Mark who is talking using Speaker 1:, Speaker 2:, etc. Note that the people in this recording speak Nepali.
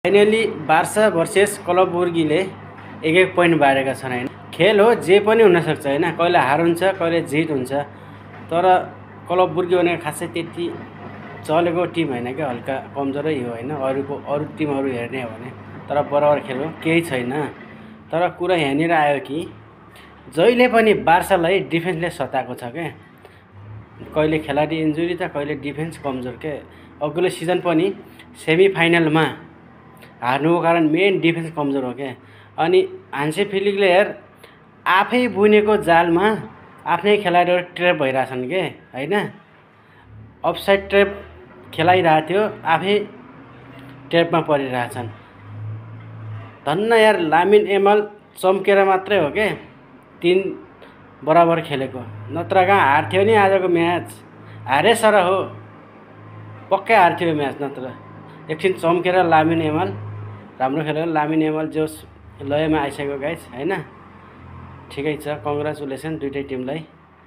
Speaker 1: फाइनली बार्सा भर्सेस क्लब बुर्गीले एक पोइन्ट बाँडेका छन् हैन। खेल हो, जे पनि हुनसक्छ हैन, कहिले हार हुन्छ कहिले जित हुन्छ। तर क्लब बुर्गी भनेको खासै त्यति चलेको टिम हैन क्या, हल्का कमजोरै हो हैन अरू टिमहरू हेर्ने हो भने। तर बराबर खेल हो, केही छैन। तर कुरा यहाँनिर आयो कि जहिले पनि बार्सालाई डिफेन्सले सताएको छ क्या। कहिले खेलाडी इन्जुरी त कहिले डिफेन्स कमजोर के। अघिल्लो सिजन पनि सेमिफाइनलमा हार्नुको कारण मेन डिफेन्स कमजोर हो क्या। अनि हान्से फिलिकले हेर आफै बुनेको जालमा आफ्नै खेलाडीहरू ट्र्याप भइरहेछन् के हैन। अफसाइड ट्र्याप खेलाइरहेको थियो, आफै ट्र्यापमा परिरहेछन्। धन्न यार लामिन यामाल चम्केर मात्रै हो के 3 बराबर खेलेको, नत्र कहाँ हार्थ्यो नि आजको म्याच। हारे सर हो, पक्कै हार्थ्यो यो म्याच। नत्र एकछिन चम्केर लामिन यामाल राम्रो खेल्यो। लामिन यामाल जोस लयमा आइसक्यो गाइस हैन। ठिकै छ, कङ्ग्रेचुलेसन दुईटै टिमलाई।